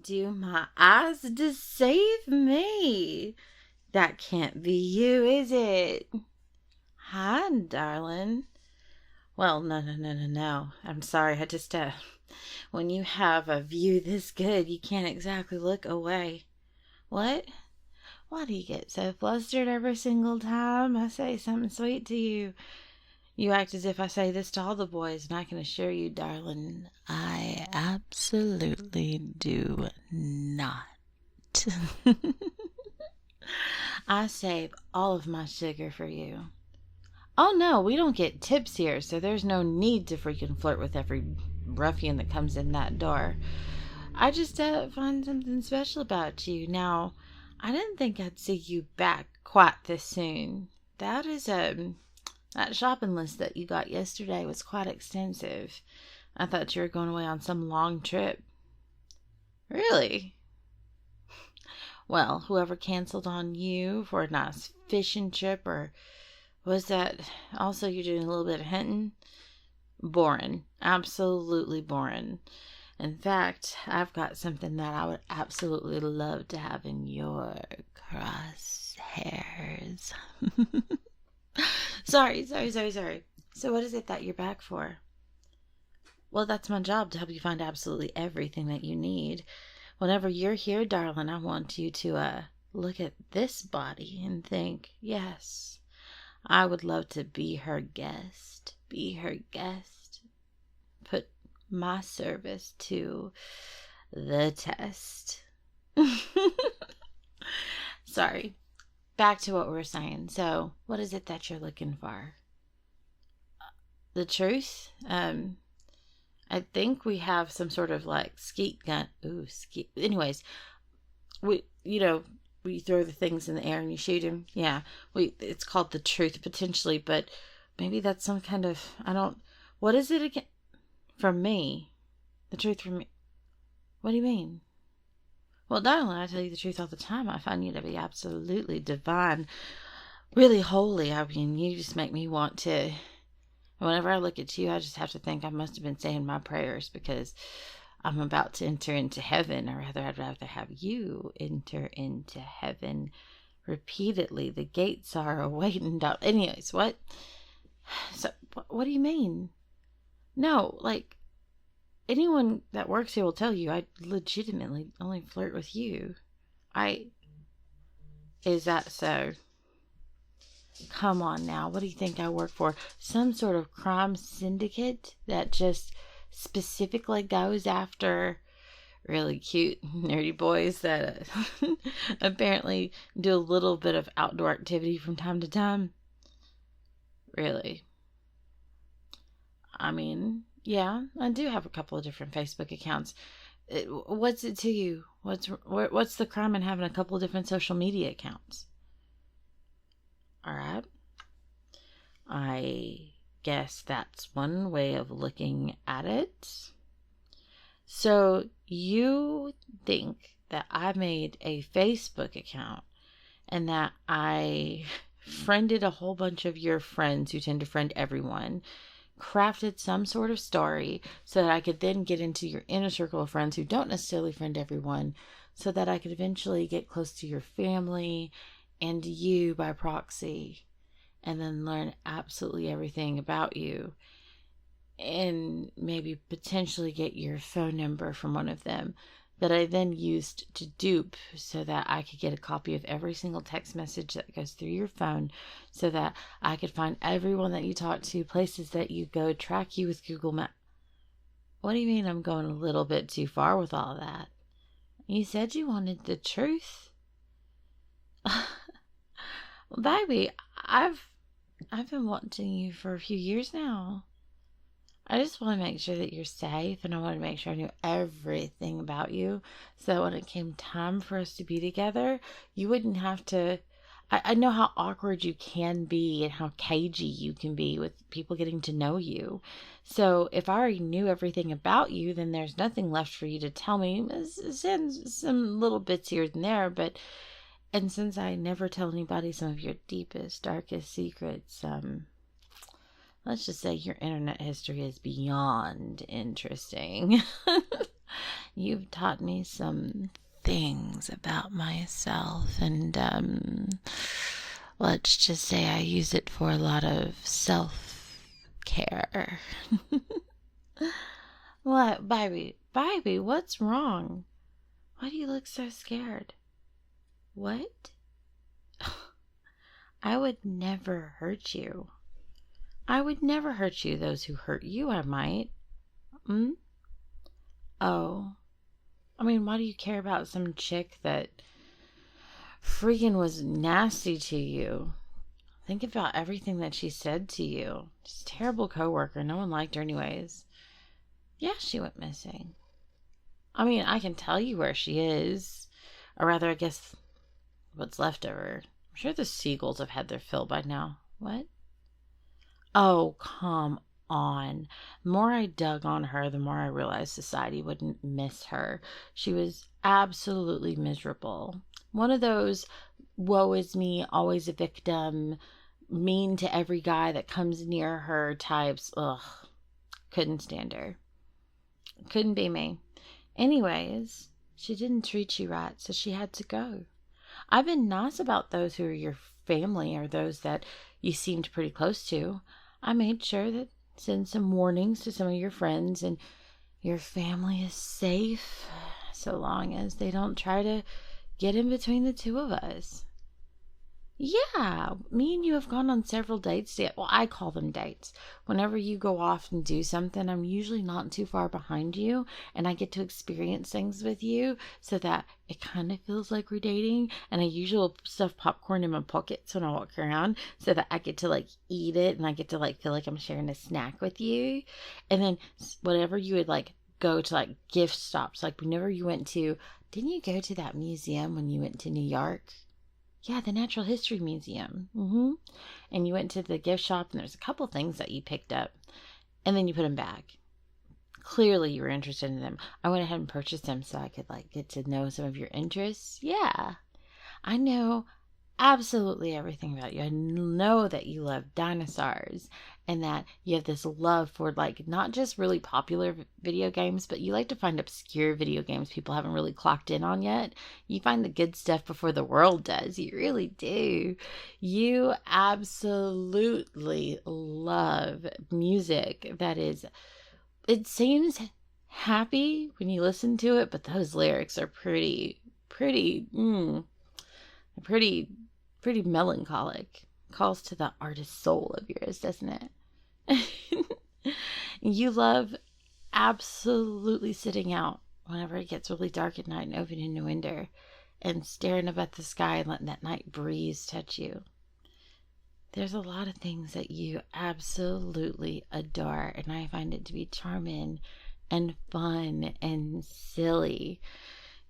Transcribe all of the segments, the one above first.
Do my eyes deceive me? That can't be you, is it? Hi, darling. Well, no. I'm sorry. When you have a view this good, you can't exactly look away. What? Why do you get so flustered every single time I say something sweet to you? You act as if I say this to all the boys, and I can assure you, darling, I absolutely do not. I save all of my sugar for you. Oh no, we don't get tips here, so there's no need to freaking flirt with every ruffian that comes in that door. I just find something special about you. Now, I didn't think I'd see you back quite this soon. That shopping list that you got yesterday was quite extensive. I thought you were going away on some long trip. Really? Well, whoever canceled on you for a nice fishing trip, or was that also you doing a little bit of hunting? Boring. Absolutely boring. In fact, I've got something that I would absolutely love to have in your crosshairs. Sorry. So what is it that you're back for? Well, that's my job, to help you find absolutely everything that you need. Whenever you're here, darling, I want you to look at this body and think, yes, I would love to be her guest. Put my service to the test. Sorry. Back to what we were saying. So, what is it that you're looking for? The truth? I think we have some sort of like skeet gun. Ooh, skeet. Anyways, we throw the things in the air and you shoot him. Yeah, it's called the truth potentially, but maybe that's some kind of, what is it again? From me. The truth from me. What do you mean? Well, darling, I tell you the truth all the time. I find you to be absolutely divine, really holy. I mean, you just make me want to, whenever I look at you, I just have to think I must have been saying my prayers because I'm about to enter into heaven, or rather, I'd rather have you enter into heaven repeatedly. The gates are awaiting. Anyways, what? So, what do you mean? No, like, anyone that works here will tell you I legitimately only flirt with you. Is that so? Come on now, what do you think I work for? Some sort of crime syndicate that just specifically goes after really cute, nerdy boys that apparently do a little bit of outdoor activity from time to time? Really? I mean, yeah, I do have a couple of different Facebook accounts. What's it to you? What's the crime in having a couple of different social media accounts? All right. I guess that's one way of looking at it. So you think that I made a Facebook account and that I friended a whole bunch of your friends who tend to friend everyone, crafted some sort of story so that I could then get into your inner circle of friends who don't necessarily friend everyone, so that I could eventually get close to your family and you by proxy, and then learn absolutely everything about you, and maybe potentially get your phone number from one of them that I then used to dupe so that I could get a copy of every single text message that goes through your phone, so that I could find everyone that you talk to, places that you go, track you with Google Maps. What do you mean I'm going a little bit too far with all that? You said you wanted the truth. Well, baby, I've been wanting you for a few years now. I just want to make sure that you're safe, and I want to make sure I knew everything about you, so that when it came time for us to be together, you wouldn't have to. I know how awkward you can be and how cagey you can be with people getting to know you. So if I already knew everything about you, then there's nothing left for you to tell me. Send some little bits here and there, and since I never tell anybody some of your deepest, darkest secrets, let's just say your internet history is beyond interesting. You've taught me some things about myself, and let's just say I use it for a lot of self-care. What, baby? Baby, what's wrong? Why do you look so scared? What? I would never hurt you. I would never hurt you. Those who hurt you, I might. Oh. I mean, why do you care about some chick that freaking was nasty to you? Think about everything that she said to you. She's a terrible coworker. No one liked her anyways. Yeah, she went missing. I mean, I can tell you where she is. Or rather, I guess, what's left of her. I'm sure the seagulls have had their fill by now. What? Oh, come on. The more I dug on her, the more I realized society wouldn't miss her. She was absolutely miserable. One of those woe is me, always a victim, mean to every guy that comes near her types. Ugh. Couldn't stand her. Couldn't be me. Anyways, she didn't treat you right, so she had to go. I've been nice about those who are your family or those that you seemed pretty close to. I made sure that send some warnings to some of your friends, and your family is safe so long as they don't try to get in between the two of us. Yeah, me and you have gone on several dates yet. Well, I call them dates. Whenever you go off and do something, I'm usually not too far behind you, and I get to experience things with you so that it kind of feels like we're dating. And I usually stuff popcorn in my pockets when I walk around so that I get to like eat it, and I get to like feel like I'm sharing a snack with you. And then whatever you would like go to like gift stops, like whenever you went to, didn't you go to that museum when you went to New York? Yeah, the Natural History Museum. And you went to the gift shop, and there's a couple things that you picked up, and then you put them back. Clearly, you were interested in them. I went ahead and purchased them so I could like get to know some of your interests. Yeah, I know absolutely everything about you. I know that you love dinosaurs, and that you have this love for like not just really popular video games, but you like to find obscure video games people haven't really clocked in on yet. You find the good stuff before the world does. You really do. You absolutely love music that is, it seems happy when you listen to it, but those lyrics are pretty melancholic. Calls to the artist soul of yours, doesn't it? You love absolutely sitting out whenever it gets really dark at night and opening a window and staring up at the sky and letting that night breeze touch you. There's a lot of things that you absolutely adore, and I find it to be charming and fun and silly.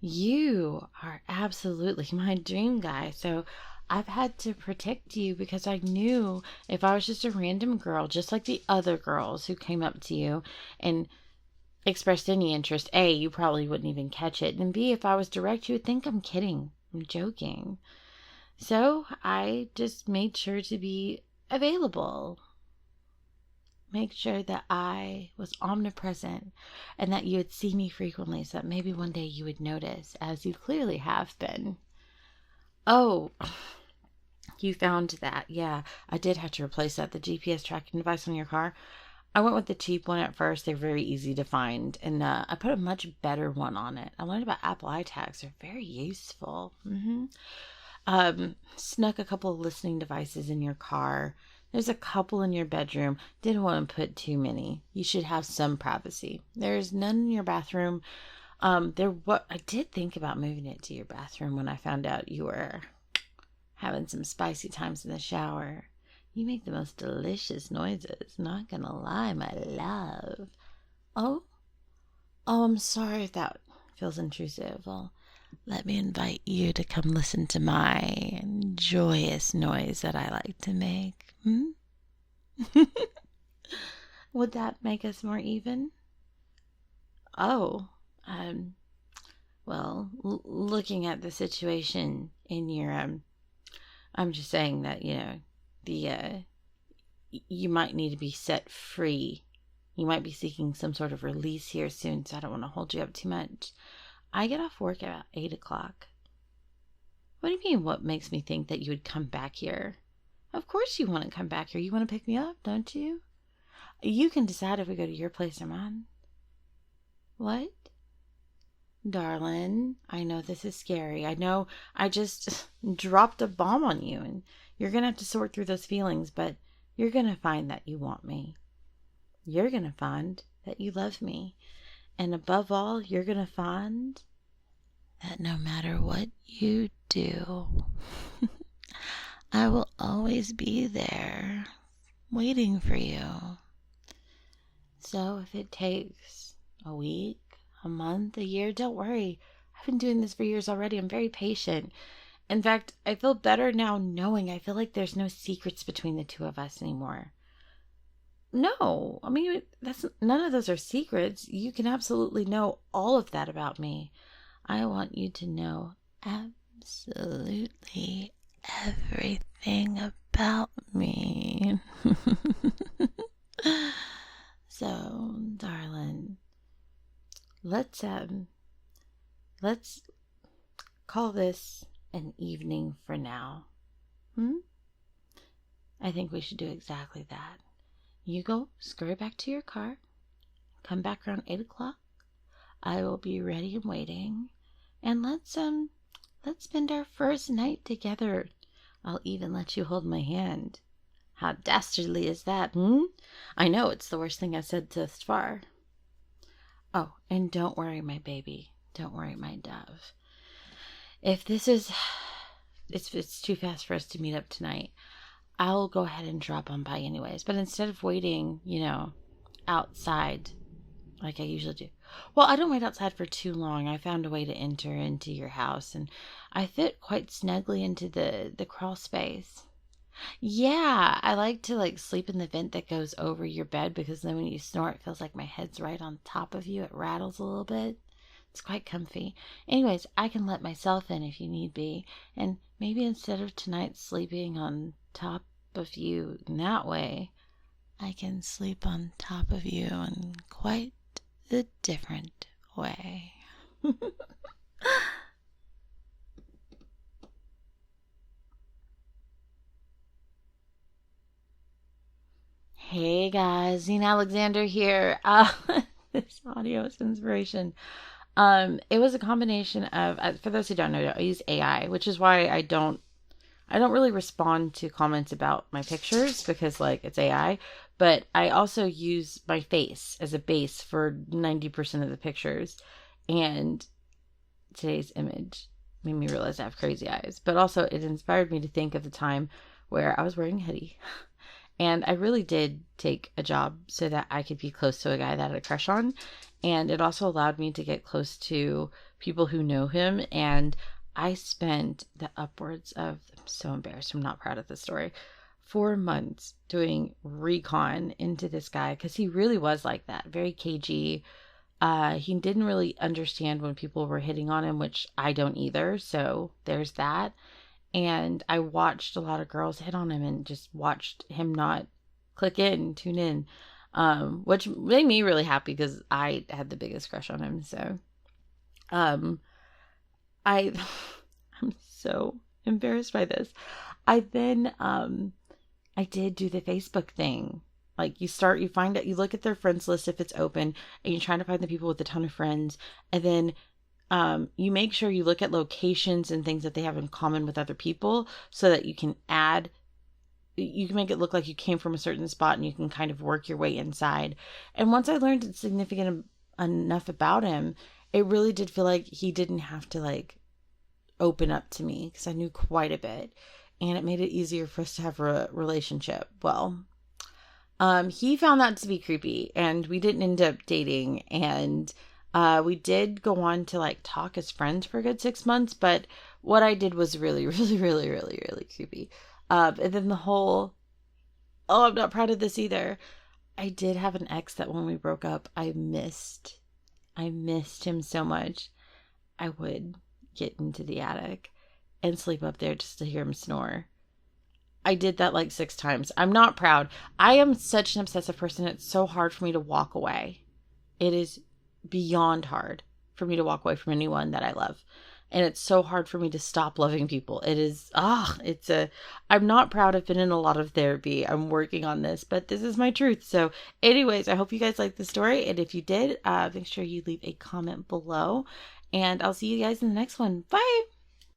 You are absolutely my dream guy, so I've had to protect you because I knew if I was just a random girl, just like the other girls who came up to you and expressed any interest, A, you probably wouldn't even catch it, and B, if I was direct, you would think I'm kidding. I'm joking. So I just made sure to be available. Make sure that I was omnipresent and that you would see me frequently so that maybe one day you would notice, as you clearly have been. Oh, you found that. Yeah, I did have to replace that. The GPS tracking device on your car. I went with the cheap one at first. They're very easy to find. And I put a much better one on it. I learned about Apple iTags. They're very useful. Snuck a couple of listening devices in your car. There's a couple in your bedroom. Didn't want to put too many. You should have some privacy. There's none in your bathroom. I did think about moving it to your bathroom when I found out you were having some spicy times in the shower. You make the most delicious noises. Not gonna lie, my love. Oh, I'm sorry if that feels intrusive. Well, let me invite you to come listen to my joyous noise that I like to make. Would that make us more even? Oh, well, looking at the situation in your, I'm just saying that, the, you might need to be set free. You might be seeking some sort of release here soon, so I don't want to hold you up too much. I get off work at 8 o'clock. What do you mean, what makes me think that you would come back here? Of course you want to come back here. You want to pick me up, don't you? You can decide if we go to your place or mine. What? Darling, I know this is scary. I know I just dropped a bomb on you, and you're going to have to sort through those feelings, but you're going to find that you want me. You're going to find that you love me. And above all, you're going to find that no matter what you do, I will always be there waiting for you. So if it takes a week, a month, a year, don't worry. I've been doing this for years already. I'm very patient. In fact, I feel better now knowing I feel like there's no secrets between the two of us anymore. No, I mean, none of those are secrets. You can absolutely know all of that about me. I want you to know absolutely everything about me. So, darling, let's call this an evening for now. I think we should do exactly that. You go scurry back to your car. Come back around 8 o'clock. I will be ready and waiting. And let's spend our first night together. I'll even let you hold my hand. How dastardly is that, I know it's the worst thing I've said thus far. Oh, and don't worry, my baby. Don't worry, my dove. If it's too fast for us to meet up tonight, I'll go ahead and drop on by anyways. But instead of waiting, outside like I usually do. Well, I don't wait outside for too long. I found a way to enter into your house, and I fit quite snugly into the crawl space. Yeah, I like to sleep in the vent that goes over your bed, because then when you snore, it feels like my head's right on top of you. It rattles a little bit. It's quite comfy. Anyways, I can let myself in if you need be. And maybe instead of tonight sleeping on top of you in that way, I can sleep on top of you in quite a different way. Hey guys, Zine Alexander here. This audio is inspiration. It was a combination of, for those who don't know, I use AI, which is why I don't really respond to comments about my pictures, because it's AI, but I also use my face as a base for 90% of the pictures. And today's image made me realize I have crazy eyes, but also it inspired me to think of the time where I was wearing a hoodie. And I really did take a job so that I could be close to a guy that I had a crush on. And it also allowed me to get close to people who know him. And I spent the upwards of, I'm so embarrassed, I'm not proud of this story, 4 months doing recon into this guy, because he really was like that, very cagey. He didn't really understand when people were hitting on him, which I don't either. So there's that. And I watched a lot of girls hit on him and just watched him not tune in, which made me really happy because I had the biggest crush on him. So, I'm so embarrassed by this. I did do the Facebook thing. You find out, you look at their friends list if it's open, and you're trying to find the people with a ton of friends, and then you make sure you look at locations and things that they have in common with other people, so that you can make it look like you came from a certain spot, and you can kind of work your way inside. And once I learned it's significant enough about him, it really did feel like he didn't have to open up to me, because I knew quite a bit, and it made it easier for us to have a relationship. Well, he found that to be creepy, and we didn't end up dating, and we did go on to talk as friends for a good 6 months, but what I did was really, really, really, really, really creepy. And then the whole, I'm not proud of this either. I did have an ex that when we broke up, I missed him so much. I would get into the attic and sleep up there just to hear him snore. I did that like 6 times. I'm not proud. I am such an obsessive person. It's so hard for me to walk away. It is beyond hard for me to walk away from anyone that I love. And it's so hard for me to stop loving people. It is, I'm not proud. I've been in a lot of therapy. I'm working on this, but this is my truth. So anyways, I hope you guys liked the story. And if you did, make sure you leave a comment below. And I'll see you guys in the next one. Bye.